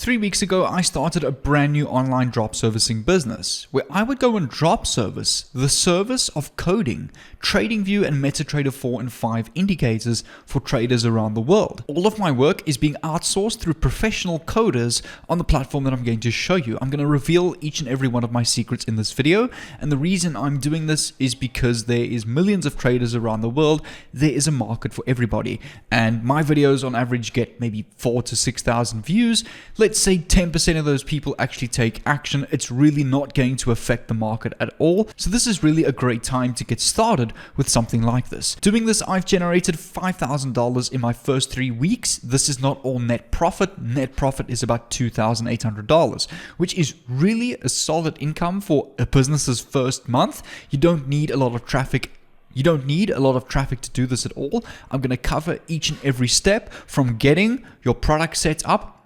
3 weeks ago, I started a brand new online drop servicing business where I would go and drop service the service of coding, TradingView and MetaTrader 4 and 5 indicators for traders around the world. All of my work is being outsourced through professional coders on the platform that I'm going to show you. I'm going to reveal each and every one of my secrets in this video, and the reason I'm doing this is because there is millions of traders around the world. There is a market for everybody, and my videos on average get maybe 4,000 to 6,000 views. Let's say 10% of those people actually take action. It's really not going to affect the market at all. So this is really a great time to get started with something like this. Doing this, I've generated $5,000 in my first 3 weeks. This is not all net profit. Net profit is about $2,800, which is really a solid income for a business's first month. You don't need a lot of traffic. You don't need a lot of traffic to do this at all. I'm going to cover each and every step from getting your product set up,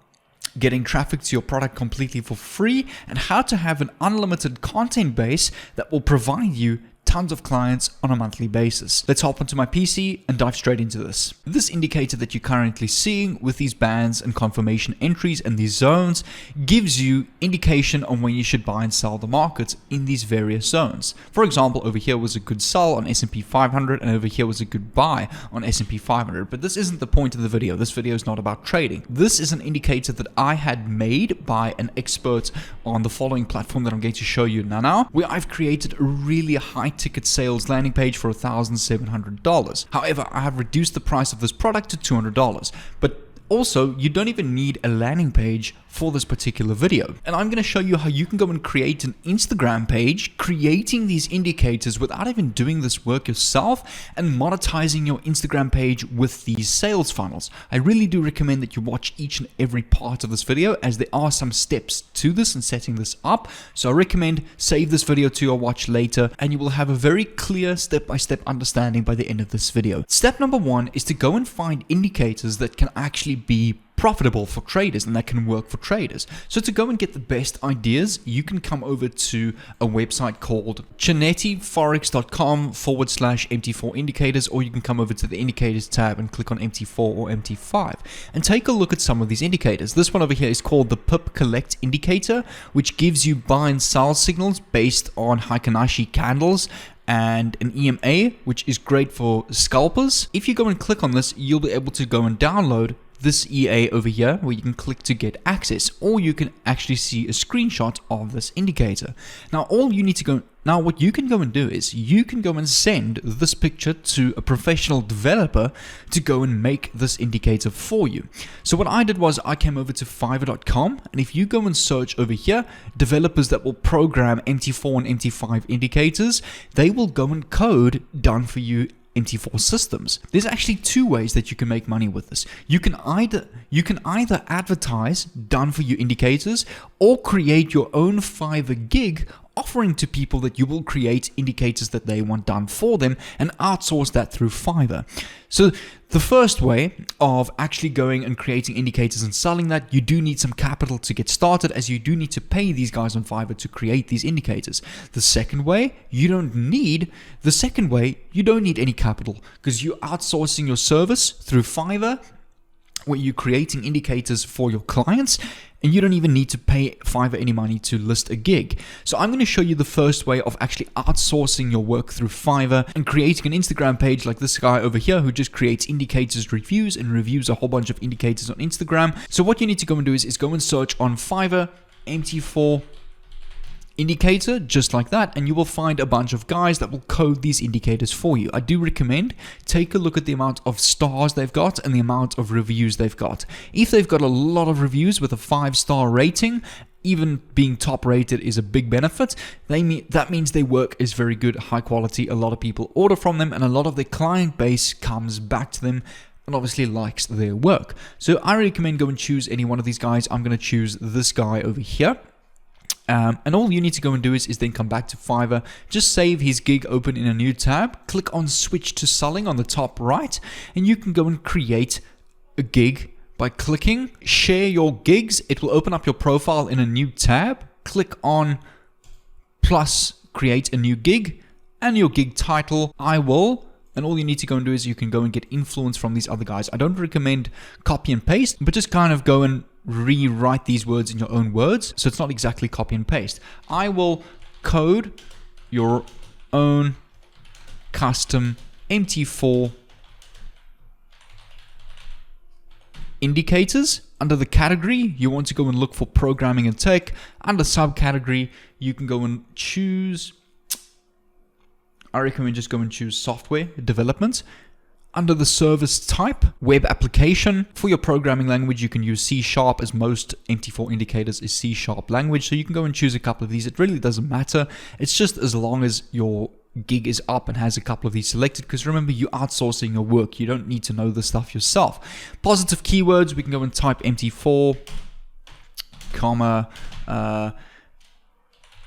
getting traffic to your product completely for free, and how to have an unlimited content base that will provide you tons of clients on a monthly basis. Let's hop onto my PC and dive straight into this. This indicator that you're currently seeing with these bands and confirmation entries and these zones gives you indication on when you should buy and sell the market in these various zones. For example, over here was a good sell on S&P 500 and over here was a good buy on S&P 500, but this isn't the point of the video. This video is not about trading. This is an indicator that I had made by an expert on the following platform that I'm going to show you now, where I've created a really high ticket sales landing page for $1,700. However, I have reduced the price of this product to $200, but also, you don't even need a landing page for this particular video. And I'm going to show you how you can go and create an Instagram page, creating these indicators without even doing this work yourself and monetizing your Instagram page with these sales funnels. I really do recommend that you watch each and every part of this video, as there are some steps to this and setting this up. So I recommend save this video to your watch later, and you will have a very clear step-by-step understanding by the end of this video. Step number 1 is to go and find indicators that can actually be profitable for traders and that can work for traders. So to go and get the best ideas, you can come over to a website called ChatGPT.com/MT4 indicators, or you can come over to the indicators tab and click on MT4 or MT5 and take a look at some of these indicators. This one over here is called the Pip Collect indicator, which gives you buy and sell signals based on Heikin-Ashi candles and an EMA, which is great for scalpers. If you go and click on this, you'll be able to go and download this EA over here, where you can click to get access, or you can actually see a screenshot of this indicator. Now, what you can go and do is you can go and send this picture to a professional developer to go and make this indicator for you. So what I did was I came over to Fiverr.com, and if you go and search over here, developers that will program MT4 and MT5 indicators, they will go and code done for you MT4 systems. There's actually 2 ways that you can make money with this. You can either advertise done for you indicators, or create your own Fiverr gig offering to people that you will create indicators that they want done for them and outsource that through Fiverr. So the first way of actually going and creating indicators and selling that, you do need some capital to get started, as you do need to pay these guys on Fiverr to create these indicators. The second way, you don't need any capital, because you're outsourcing your service through Fiverr, where you're creating indicators for your clients, and you don't even need to pay Fiverr any money to list a gig. So I'm going to show you the first way of actually outsourcing your work through Fiverr and creating an Instagram page like this guy over here, who just creates indicators reviews and reviews a whole bunch of indicators on Instagram. So what you need to go and do is go and search on Fiverr MT4 indicator, just like that, and you will find a bunch of guys that will code these indicators for you. I do recommend take a look at the amount of stars they've got and the amount of reviews they've got. If they've got a lot of reviews with a 5-star rating, even being top rated is a big benefit. That means their work is very good, high quality, a lot of people order from them, and a lot of their client base comes back to them and obviously likes their work. So I recommend go and choose any one of these guys. I'm going to choose this guy over here. And all you need to go and do is then come back to Fiverr, just save his gig open in a new tab, click on switch to selling on the top right, and you can go and create a gig by clicking share your gigs. It will open up your profile in a new tab. Click on plus create a new gig and your gig title, I will. And all you need to go and do is you can go and get influence from these other guys. I don't recommend copy and paste, but just kind of go and rewrite these words in your own words. So it's not exactly copy and paste. I will code your own custom MT4 indicators. Under the category, you want to go and look for programming and tech. Under subcategory, you can go and choose, I recommend just go and choose software development. Under the service type, web application. For your programming language, you can use C#, as most MT4 indicators is C# language. So you can go and choose a couple of these. It really doesn't matter. It's just as long as your gig is up and has a couple of these selected, because remember, you're outsourcing your work. You don't need to know the stuff yourself. Positive keywords, we can go and type MT4, comma,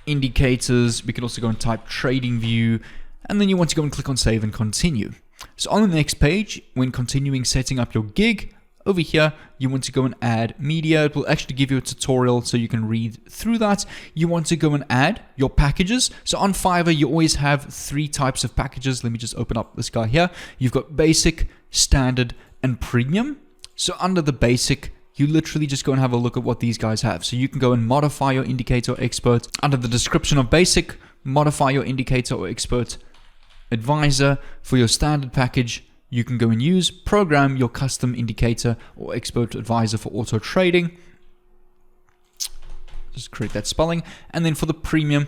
indicators. We can also go and type trading view, and then you want to go and click on save and continue. So on the next page, when continuing setting up your gig, over here, you want to go and add media. It will actually give you a tutorial so you can read through that. You want to go and add your packages. So on Fiverr, you always have 3 types of packages. Let me just open up this guy here. You've got basic, standard, and premium. So under the basic, you literally just go and have a look at what these guys have. So you can go and modify your indicator or expert. Under the description of basic, modify your indicator or expert advisor. For your standard package, you can go and use program your custom indicator or expert advisor for auto trading. Just create that spelling. And then for the premium,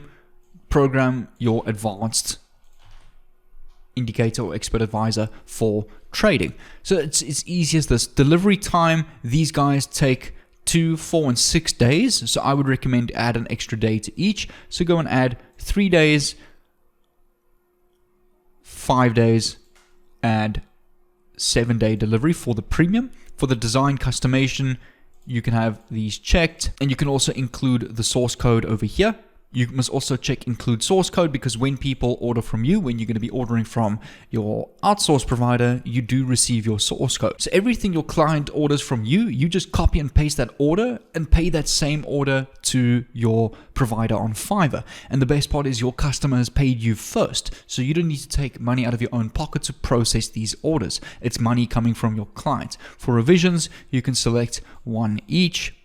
program your advanced indicator or expert advisor for trading. So it's easy as this. Delivery time, these guys take 2, 4, and 6 days. So I would recommend add an extra day to each. So go and add 3 days, 5 days, and 7-day delivery for the premium. For the design customization, you can have these checked, and you can also include the source code over here. You must also check include source code, because when people order from you, when you're going to be ordering from your outsource provider, you do receive your source code. So everything your client orders from you, you just copy and paste that order and pay that same order to your provider on Fiverr. And the best part is your customer has paid you first. So you don't need to take money out of your own pocket to process these orders. It's money coming from your client. For revisions, you can select 1 each.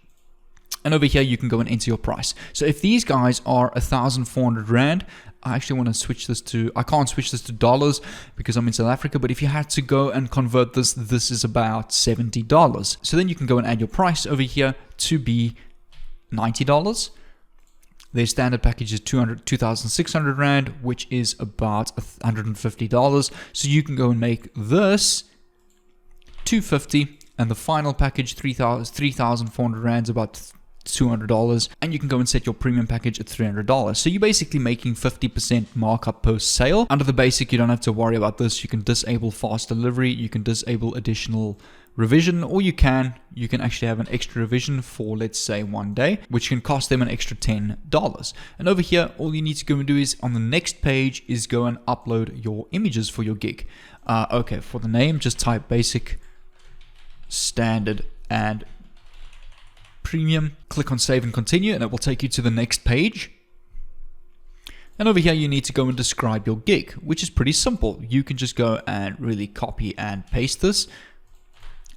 And over here, you can go and enter your price. So if these guys are 1,400 Rand, I actually want to switch this to, I can't switch this to dollars because I'm in South Africa, but if you had to go and convert this, this is about $70. So then you can go and add your price over here to be $90. Their standard package is 2,600 Rand, which is about $150. So you can go and make this $250, and the final package, 3,400 Rand, is about $200, and you can go and set your premium package at $300. So you're basically making 50% markup per sale. Under the basic, you don't have to worry about this. You can disable fast delivery, you can disable additional revision, or you can actually have an extra revision for, let's say, 1 day, which can cost them an extra $10. And over here, all you need to go and do is on the next page is go and upload your images for your gig. Okay, for the name, just type basic, standard, and premium. Click on save and continue, and it will take you to the next page. And over here, you need to go and describe your gig, which is pretty simple. You can just go and really copy and paste this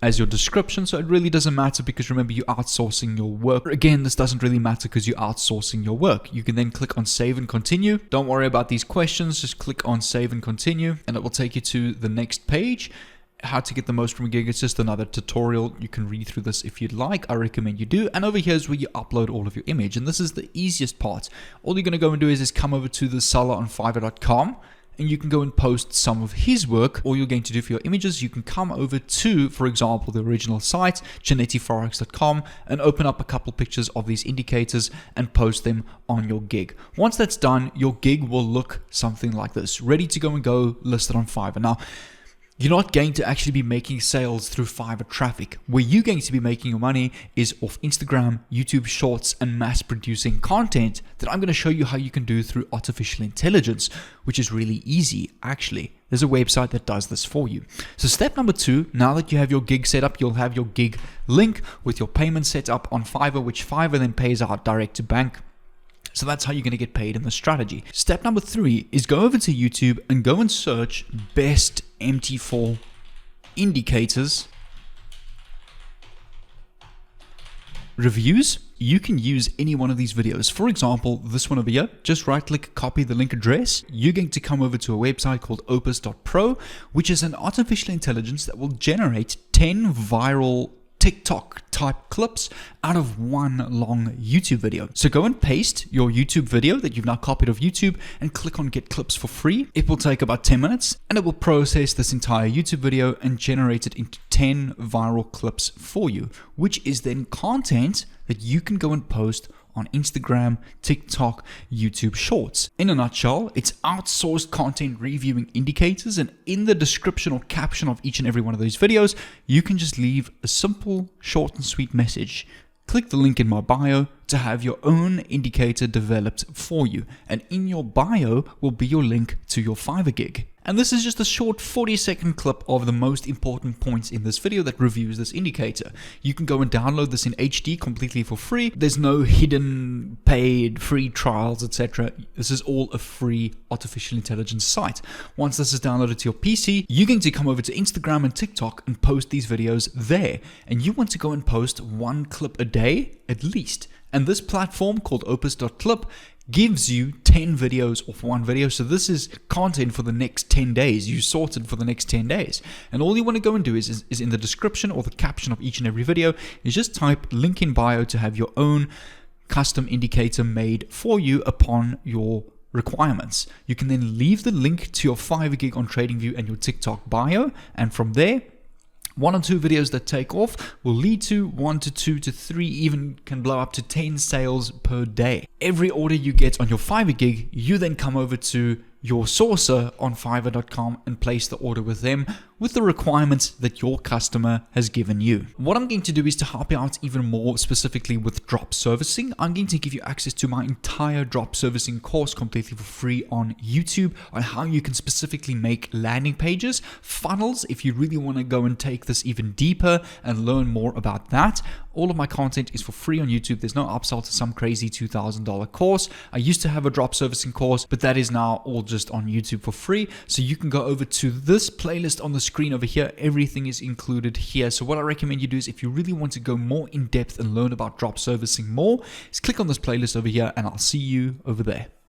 as your description. So it really doesn't matter, because remember, you're outsourcing your work. Again, this doesn't really matter because you're outsourcing your work. You can then click on save and continue. Don't worry about these questions. Just click on save and continue, and it will take you to the next page. How to get the most from a gig. It's just another tutorial. You can read through this if you'd like. I recommend you do. And over here is where you upload all of your image. And this is the easiest part. All you're going to go and do is come over to the seller on Fiverr.com, and you can go and post some of his work. All you're going to do for your images, you can come over to, for example, the original site, janettiforex.com, and open up a couple pictures of these indicators and post them on your gig. Once that's done, your gig will look something like this, ready to go and go, listed on Fiverr. Now, you're not going to actually be making sales through Fiverr traffic. Where you're going to be making your money is off Instagram, YouTube Shorts, and mass producing content that I'm going to show you how you can do through artificial intelligence, which is really easy, actually. There's a website that does this for you. So step number 2, now that you have your gig set up, you'll have your gig link with your payment set up on Fiverr, which Fiverr then pays out direct to bank. So that's how you're going to get paid in the strategy. Step number 3 is go over to YouTube and go and search best MT4 indicators reviews, you can use any one of these videos. For example, this one over here, just right click, copy the link address. You're going to come over to a website called opus.pro, which is an artificial intelligence that will generate 10 viral TikTok type clips out of one long YouTube video. So go and paste your YouTube video that you've now copied of YouTube and click on get clips for free. It will take about 10 minutes and it will process this entire YouTube video and generate it into 10 viral clips for you, which is then content that you can go and post on Instagram, TikTok, YouTube Shorts. In a nutshell, it's outsourced content reviewing indicators, and in the description or caption of each and every one of those videos, you can just leave a simple, short and sweet message. Click the link in my bio to have your own indicator developed for you, and in your bio will be your link to your Fiverr gig. And this is just a short 40-second clip of the most important points in this video that reviews this indicator. You can go and download this in HD completely for free. There's no hidden paid free trials, etc. This is all a free artificial intelligence site. Once this is downloaded to your PC, you're going to come over to Instagram and TikTok and post these videos there. And you want to go and post one clip a day at least. And this platform called opus.clip gives you 10 videos off one video. So this is content for the next 10 days. You sorted for the next 10 days. And all you want to go and do is in the description or the caption of each and every video is just type link in bio to have your own custom indicator made for you upon your requirements. You can then leave the link to your Fiverr gig on TradingView and your TikTok bio. And from there, 1 or 2 videos that take off will lead to 1 to 2 to 3, even can blow up to 10 sales per day. Every order you get on your Fiverr gig, you then come over to your sourcer on Fiverr.com and place the order with them with the requirements that your customer has given you. What I'm going to do is to help you out even more specifically with drop servicing. I'm going to give you access to my entire drop servicing course completely for free on YouTube on how you can specifically make landing pages, funnels, if you really want to go and take this even deeper and learn more about that. All of my content is for free on YouTube. There's no upsell to some crazy $2,000 course. I used to have a drop servicing course, but that is now all just on YouTube for free. So you can go over to this playlist on the screen over here. Everything is included here. So what I recommend you do is if you really want to go more in depth and learn about drop servicing more, is click on this playlist over here and I'll see you over there.